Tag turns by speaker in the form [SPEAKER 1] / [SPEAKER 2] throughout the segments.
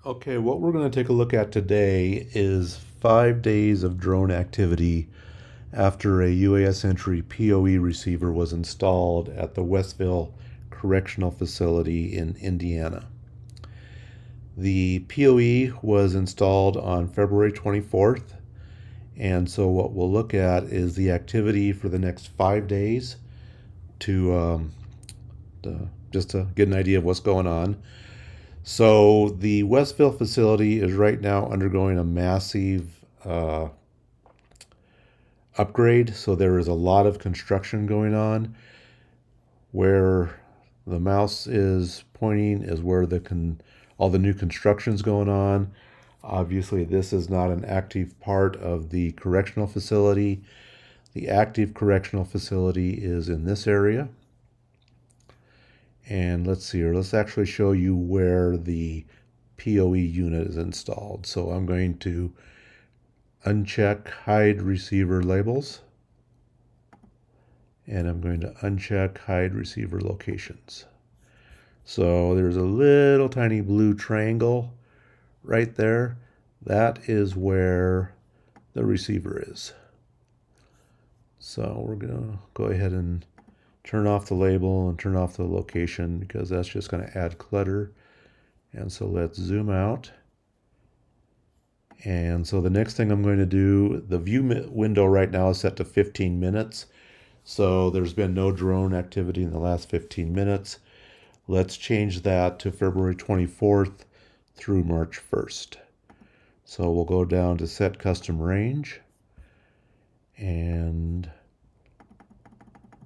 [SPEAKER 1] Okay, what we're going to take a look at today is 5 days of drone activity after a UAS Sentry POE receiver was installed at the Westville Correctional Facility in Indiana. The POE was installed on February 24th, and so what we'll look at is the activity for the next 5 days to just to get an idea of what's going on. So the Westville facility is right now undergoing a massive upgrade. So there is a lot of construction going on. Where the mouse is pointing is where all the new construction's going on. Obviously, this is not an active part of the correctional facility. The active correctional facility is in this area. And let's see here, let's actually show you where the POE unit is installed. So I'm going to uncheck hide receiver labels, and I'm going to uncheck hide receiver locations. So there's a little tiny blue triangle right there. That is where the receiver is. So we're going to go ahead and turn off the label and turn off the location because that's just going to add clutter. And so let's zoom out. And so the next thing I'm going to do, the view window right now is set to 15 minutes. So there's been no drone activity in the last 15 minutes. Let's change that to February 24th through March 1st. So we'll go down to set custom range and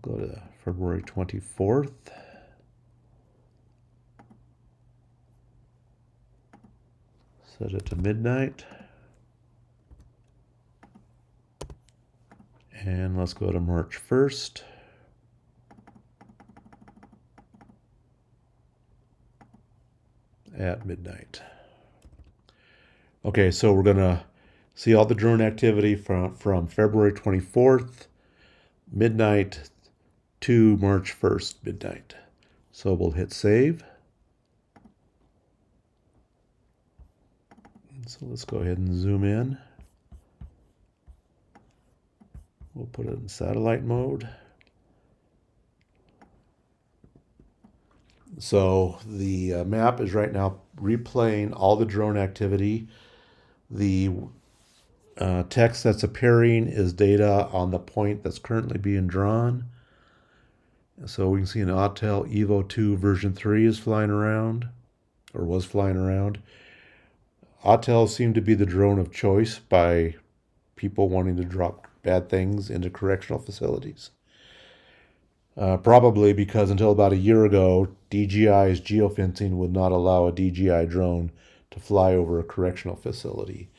[SPEAKER 1] go to February 24th. Set it to midnight. And let's go to March 1st. At midnight. Okay, so we're going to see all the drone activity from February 24th midnight to March 1st midnight. So we'll hit save. So let's go ahead and zoom in. We'll put it in satellite mode. So the map is right now replaying all the drone activity. The text that's appearing is data on the point that's currently being drawn. So we can see an Autel Evo 2 version 3 is flying around, or was flying around. Autel seemed to be the drone of choice by people wanting to drop bad things into correctional facilities. Probably because until about a year ago, DJI's geofencing would not allow a DJI drone to fly over a correctional facility.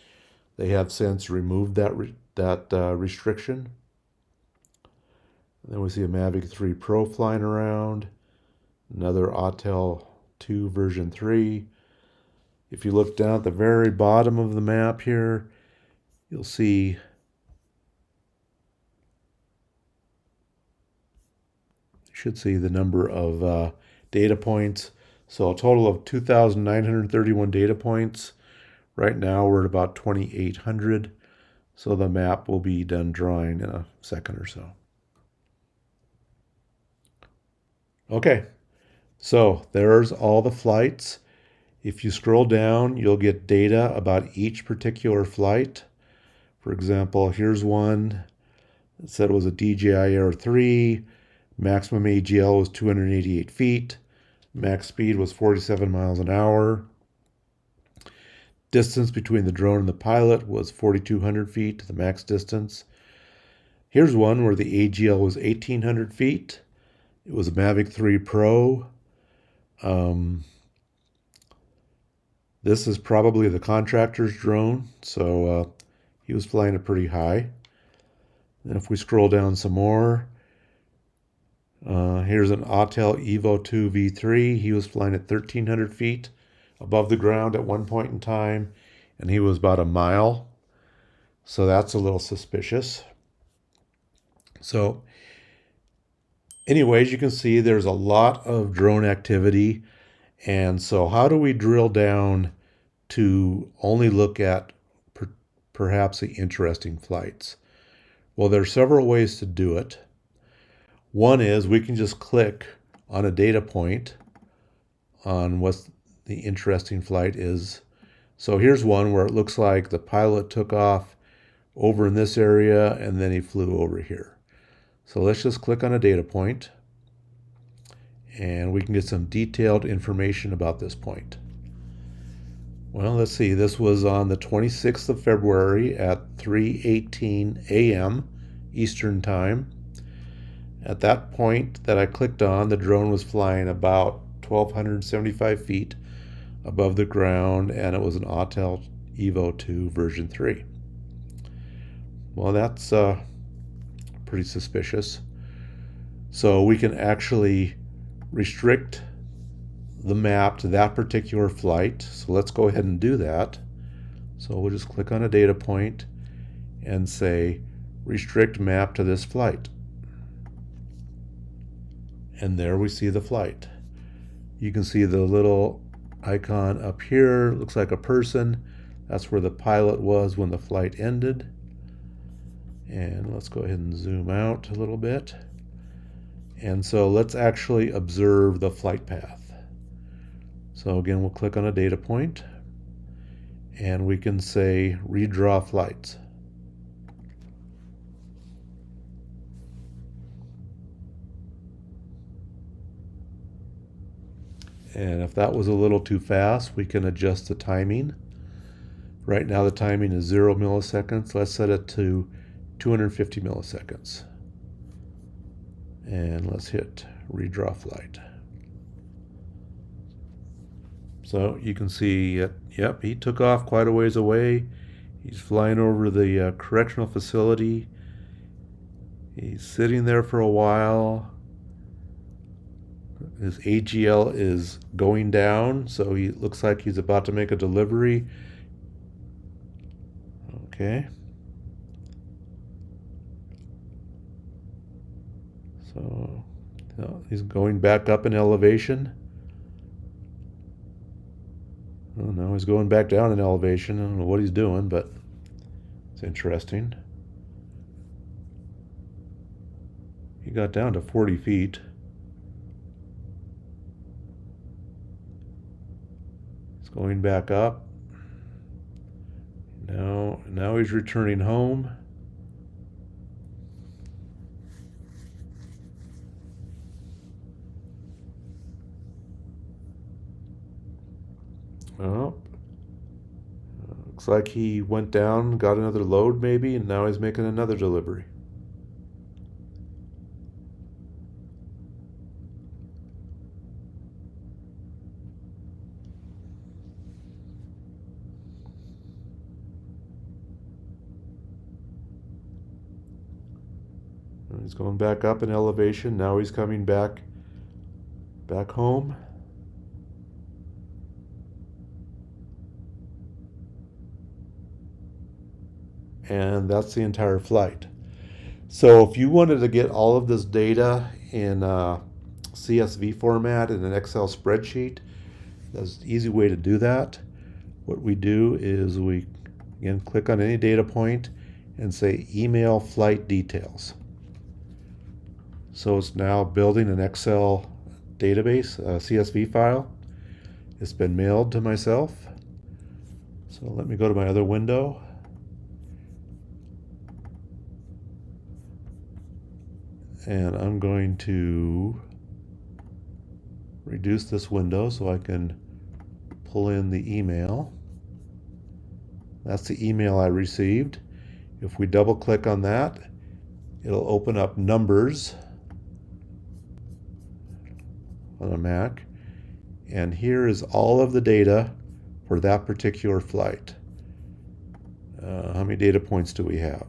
[SPEAKER 1] They have since removed that restriction. And then we see a Mavic 3 Pro flying around, another Autel 2 version 3. If you look down at the very bottom of the map here, you'll see should see the number of data points. So a total of 2,931 data points. Right now we're at about 2,800. So the map will be done drawing in a second or so. Okay, so there's all the flights. If you scroll down, you'll get data about each particular flight. For example, here's one that said it was a DJI Air 3. Maximum AGL was 288 feet. Max speed was 47 miles an hour. Distance between the drone and the pilot was 4,200 feet, the max distance. Here's one where the AGL was 1,800 feet. It was a Mavic 3 Pro. This is probably the contractor's drone, so he was flying it pretty high. And if we scroll down some more, here's an Autel Evo 2 V3. He was flying at 1,300 feet above the ground at one point in time, and he was about a mile. So that's a little suspicious. So anyways, you can see there's a lot of drone activity. And so how do we drill down to only look at perhaps the interesting flights? Well, there are several ways to do it. One is we can just click on a data point on what the interesting flight is. So here's one where it looks like the pilot took off over in this area and then he flew over here. So let's just click on a data point and we can get some detailed information about this point. Well, let's see, this was on the 26th of February at 3:18 a.m. Eastern Time. At that point that I clicked on, the drone was flying about 1,275 feet above the ground, and it was an Autel Evo 2 version 3. Well, that's pretty suspicious. So we can actually restrict the map to that particular flight. So let's go ahead and do that. So we'll just click on a data point and say restrict map to this flight. And there we see the flight. You can see the little icon up here, looks like a person. That's where the pilot was when the flight ended. And let's go ahead and zoom out a little bit. And so let's actually observe the flight path. So again, we'll click on a data point and we can say redraw flights. And if that was a little too fast, we can adjust the timing. Right now the timing is 0 milliseconds. Let's set it to 250 milliseconds. And let's hit redraw flight. So you can see, yep, he took off quite a ways away. He's flying over the correctional facility. He's sitting there for a while. His AGL is going down, so he looks like he's about to make a delivery. Okay. So he's going back up in elevation. Oh, no, he's going back down in elevation. I don't know what he's doing, but it's interesting. He got down to 40 feet. He's going back up. Now he's returning home. Oh, looks like he went down, got another load maybe, and now he's making another delivery. He's going back up in elevation. Now he's coming back home. And that's the entire flight. So if you wanted to get all of this data in CSV format in an Excel spreadsheet, that's an easy way to do that. What we do is we again click on any data point and say email flight details. So it's now building an Excel database, a CSV file. It's been mailed to myself. So let me go to my other window. And I'm going to reduce this window so I can pull in the email. That's the email I received. If we double click on that, it'll open up numbers on a Mac. And here is all of the data for that particular flight. How many data points do we have?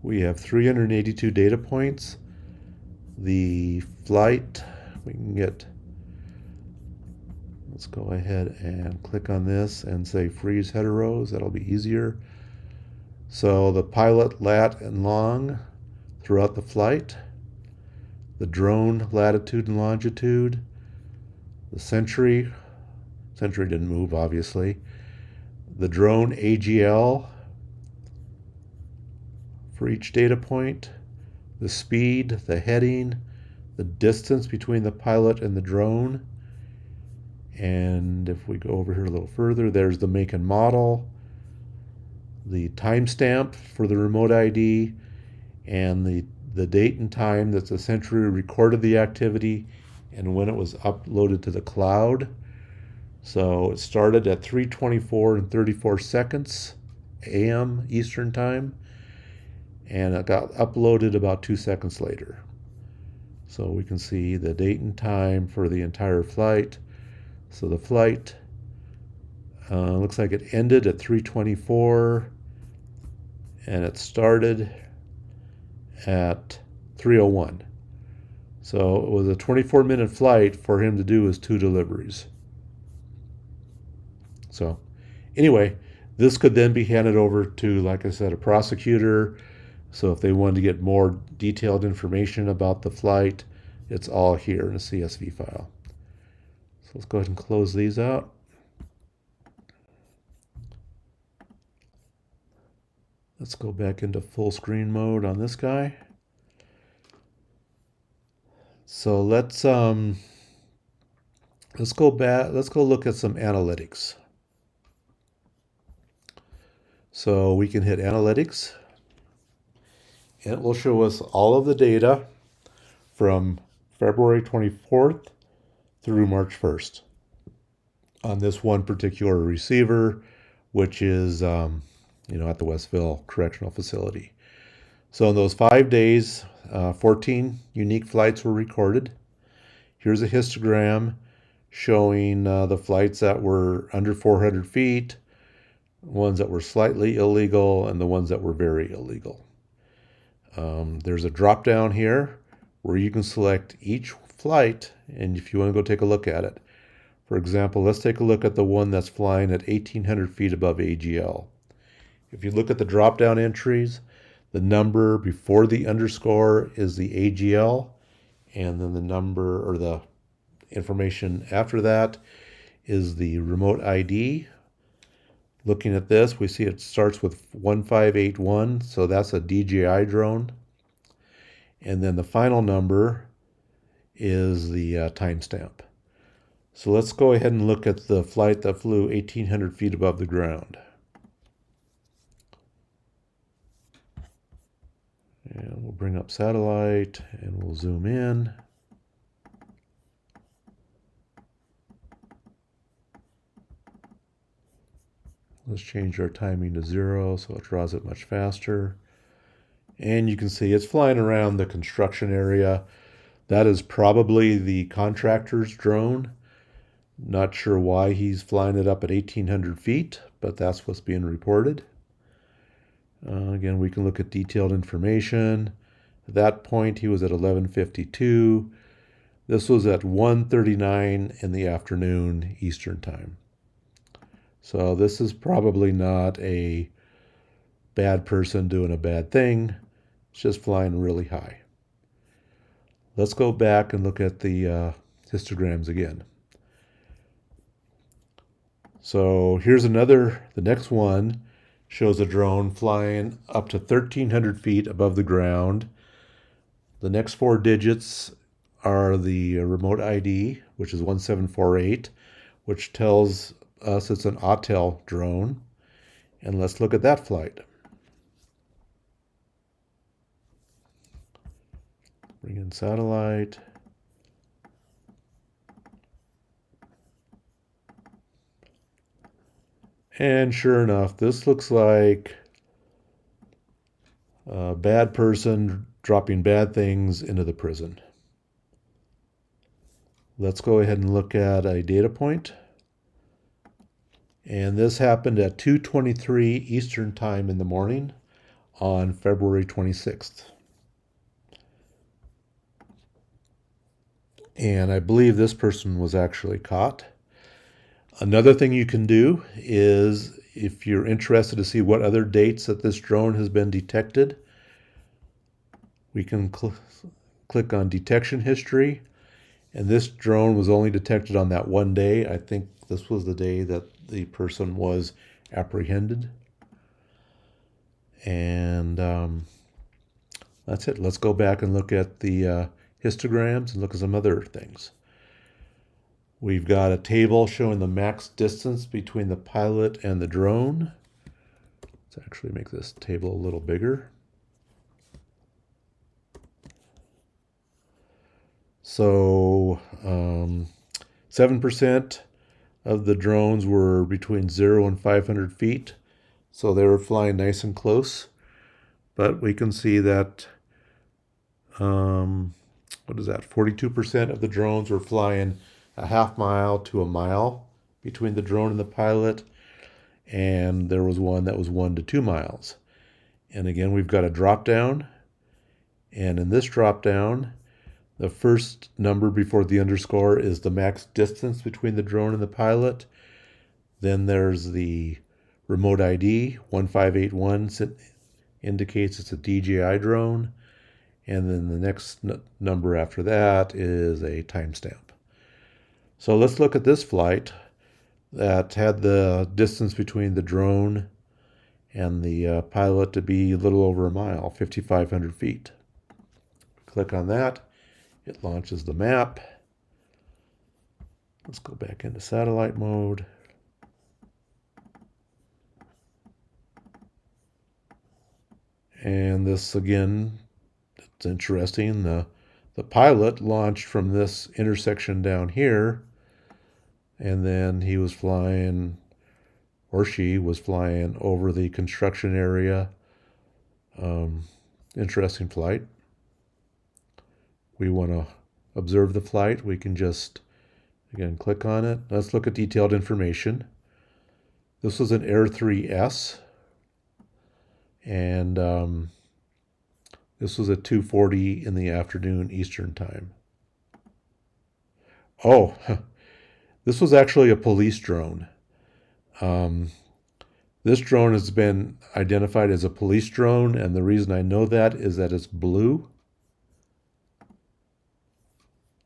[SPEAKER 1] We have 382 data points. The flight, we can get, let's go ahead and click on this and say freeze header rows. That'll be easier. So the pilot lat and long throughout the flight, the drone latitude and longitude, the Sentry Sentry didn't move, obviously. The drone AGL for each data point, the speed, the heading, the distance between the pilot and the drone. And if we go over here a little further, there's the make and model, the timestamp for the remote ID, and the date and time that the Sentry recorded the activity and when it was uploaded to the cloud. So it started at 3:24 and 34 seconds a.m. Eastern Time, and it got uploaded about 2 seconds later. So we can see the date and time for the entire flight. So the flight looks like it ended at 3:24 and it started at 3:01. So it was a 24-minute flight for him to do his 2 deliveries. So anyway, this could then be handed over to, like I said, a prosecutor. So if they wanted to get more detailed information about the flight, it's all here in a CSV file. So let's go ahead and close these out. Let's go back into full screen mode on this guy. So let's go back. Let's go look at some analytics. So we can hit analytics, and it will show us all of the data from February 24th through March 1st on this one particular receiver, which is at the Westville Correctional Facility. So in those 5 days, 14 unique flights were recorded. Here's a histogram showing the flights that were under 400 feet, ones that were slightly illegal, and the ones that were very illegal. There's a drop down here where you can select each flight, and if you want to go take a look at it. For example, let's take a look at the one that's flying at 1,800 feet above AGL. If you look at the drop down entries, the number before the underscore is the AGL, and then the number or the information after that is the remote ID. Looking at this, we see it starts with 1581, so that's a DJI drone. And then the final number is the timestamp. So let's go ahead and look at the flight that flew 1,800 feet above the ground. And we'll bring up satellite and we'll zoom in. Let's change our timing to 0 so it draws it much faster. And you can see it's flying around the construction area. That is probably the contractor's drone. Not sure why he's flying it up at 1,800 feet, but that's what's being reported. Again, we can look at detailed information. At that point, he was at 11:52. This was at 1:39 in the afternoon Eastern Time. So this is probably not a bad person doing a bad thing. It's just flying really high. Let's go back and look at the histograms again. So here's the next one shows a drone flying up to 1,300 feet above the ground. The next 4 digits are the remote ID, which is 1748, which tells us it's an Autel drone. And let's look at that flight. Bring in satellite. And sure enough, this looks like a bad person dropping bad things into the prison. Let's go ahead and look at a data point. And this happened at 2:23 Eastern Time in the morning on February 26th. And I believe this person was actually caught. Another thing you can do is, if you're interested to see what other dates that this drone has been detected, we can click on detection history, And this drone was only detected on that one day. I think this was the day that the person was apprehended. And that's it. Let's go back and look at the histograms and look at some other things. We've got a table showing the max distance between the pilot and the drone. Let's actually make this table a little bigger. So 7% of the drones were between 0 and 500 feet. So they were flying nice and close. But we can see that, what is that? 42% of the drones were flying a half mile to a mile between the drone and the pilot. And there was one that was 1 to 2 miles. And again, we've got a drop down. And in this drop down, the first number before the underscore is the max distance between the drone and the pilot. Then there's the remote ID, 1581 indicates it's a DJI drone. And then the next number after that is a timestamp. So let's look at this flight that had the distance between the drone and the pilot to be a little over a mile, 5,500 feet. Click on that. It launches the map. Let's go back into satellite mode. And this, again, it's interesting. The pilot launched from this intersection down here, and then he was flying, or she was flying over the construction area. Interesting flight. We want to observe the flight. We can just, again, click on it. Let's look at detailed information. This was an Air 3S, and this was at 2:40 in the afternoon Eastern time. Oh, this was actually a police drone. This drone has been identified as a police drone, and the reason I know that is that it's blue.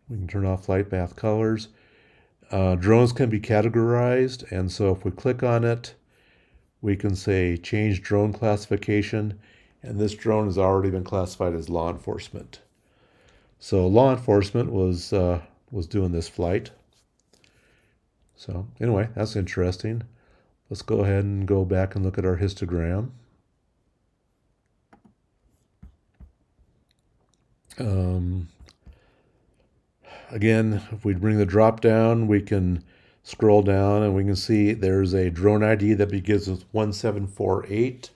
[SPEAKER 1] We can turn off flight path colors. Drones can be categorized, and so if we click on it, we can say change drone classification, and this drone has already been classified as law enforcement. So law enforcement was doing this flight. So anyway, that's interesting. Let's go ahead and go back and look at our histogram. Again, if we bring the drop down, we can scroll down and we can see there's a drone ID that begins with 1748.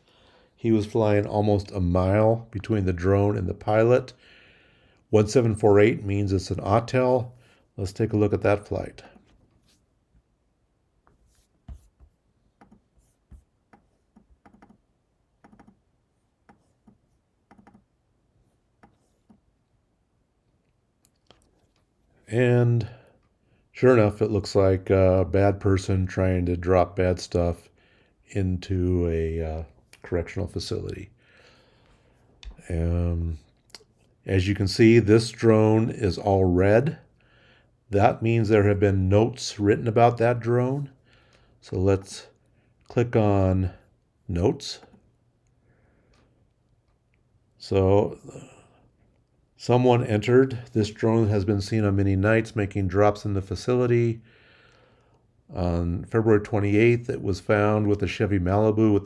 [SPEAKER 1] He was flying almost a mile between the drone and the pilot. 1748 means it's an AUTEL. Let's take a look at that flight. And sure enough, it looks like a bad person trying to drop bad stuff into a correctional facility. As you can see, this drone is all red. That means there have been notes written about that drone. So let's click on notes. So someone entered, this drone has been seen on many nights making drops in the facility. On February 28th, it was found with a Chevy Malibu with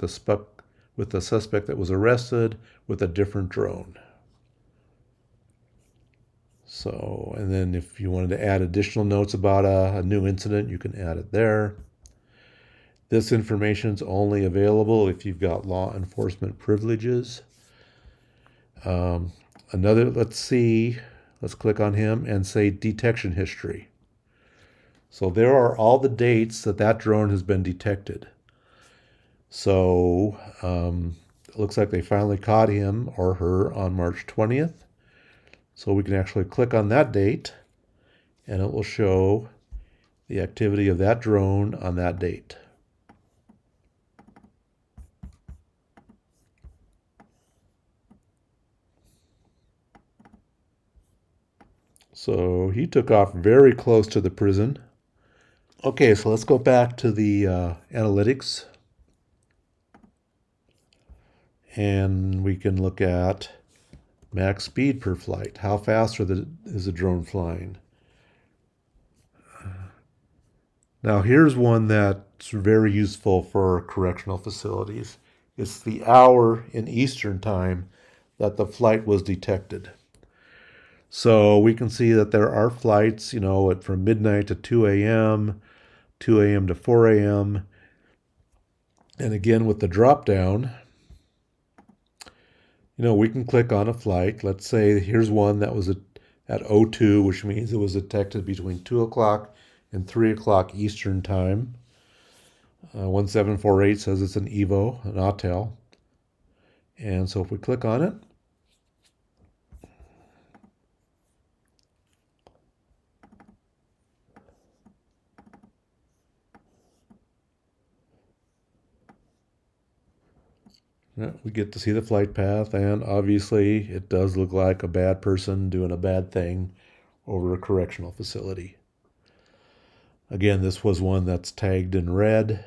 [SPEAKER 1] the suspect that was arrested with a different drone. So, and then if you wanted to add additional notes about a new incident, you can add it there. This information is only available if you've got law enforcement privileges. Let's click on him and say detection history. So there are all the dates that drone has been detected. So it looks like they finally caught him or her on March 20th. So we can actually click on that date and it will show the activity of that drone on that date. So he took off very close to the prison. Okay, so let's go back to the analytics. And we can look at max speed per flight. How fast is the drone flying? Now here's one that's very useful for correctional facilities. It's the hour in Eastern time that the flight was detected. So we can see that there are flights, from midnight to 2 a.m., 2 a.m. to 4 a.m. And again, with the drop down, we can click on a flight. Let's say here's one that was at 02, which means it was detected between 2 o'clock and 3 o'clock Eastern time. 1748 says it's an EVO, an ATEL. And so if we click on it, we get to see the flight path, and obviously it does look like a bad person doing a bad thing over a correctional facility. Again, this was one that's tagged in red,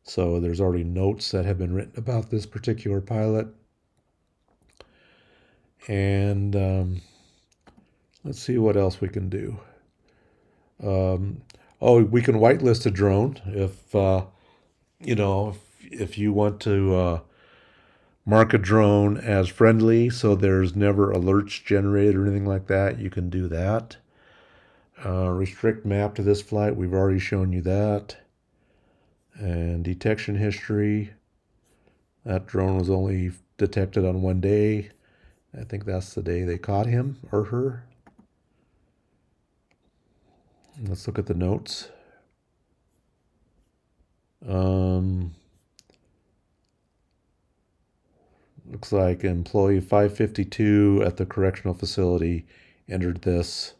[SPEAKER 1] so there's already notes that have been written about this particular pilot. And let's see what else we can do. We can whitelist a drone if you want to mark a drone as friendly, so there's never alerts generated or anything like that. You can do that. Restrict map to this flight. We've already shown you that. And detection history. That drone was only detected on one day. I think that's the day they caught him or her. Let's look at the notes. Looks like employee 552 at the correctional facility entered this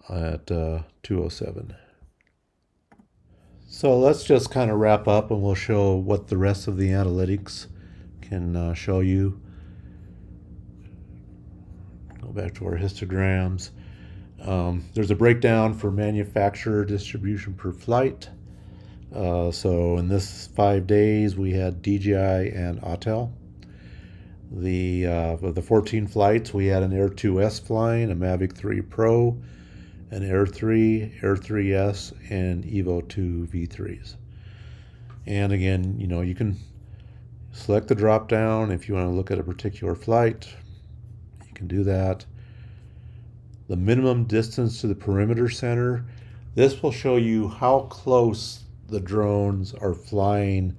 [SPEAKER 1] at 2:07. So let's just kind of wrap up, and we'll show what the rest of the analytics can show you. Go back to our histograms. There's a breakdown for manufacturer distribution per flight. So in this 5 days, we had DJI and ATEL. Of the 14 flights, we had an Air 2S flying, a Mavic 3 Pro, an Air 3, Air 3S, and Evo 2 V3s. And again, you can select the drop down if you want to look at a particular flight. You can do that. The minimum distance to the perimeter center. This will show you how close the drones are flying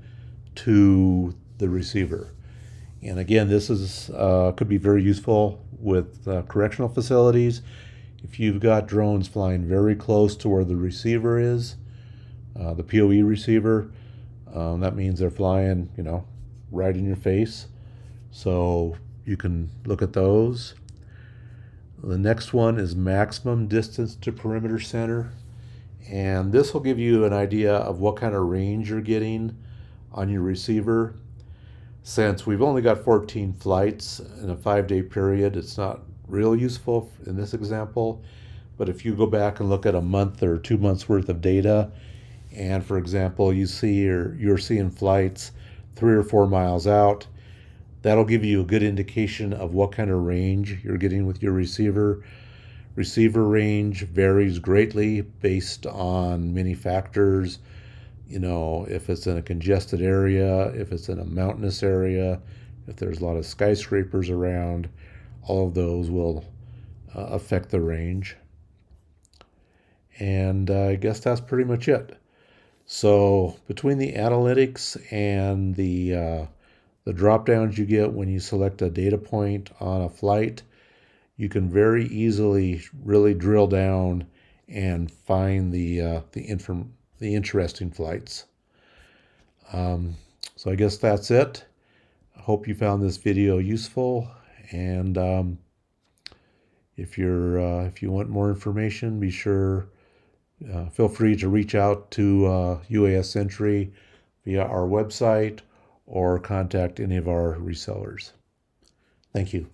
[SPEAKER 1] to the receiver. And again, this could be very useful with correctional facilities. If you've got drones flying very close to where the receiver is, the POE receiver, that means they're flying, right in your face. So you can look at those. The next one is maximum distance to perimeter center. And this will give you an idea of what kind of range you're getting on your receiver. Since we've only got 14 flights in a 5-day period, it's not real useful in this example. But if you go back and look at a month or 2 months worth of data, and for example, you're seeing flights 3 or 4 miles out, that'll give you a good indication of what kind of range you're getting with your receiver. Receiver range varies greatly based on many factors. If it's in a congested area, if it's in a mountainous area, if there's a lot of skyscrapers around, all of those will affect the range. And I guess that's pretty much it. So between the analytics and the drop downs you get when you select a data point on a flight, you can very easily really drill down and find the interesting flights. So I guess that's it. I hope you found this video useful, and if you want more information, be sure feel free to reach out to UAS Sentry via our website or contact any of our resellers. Thank you.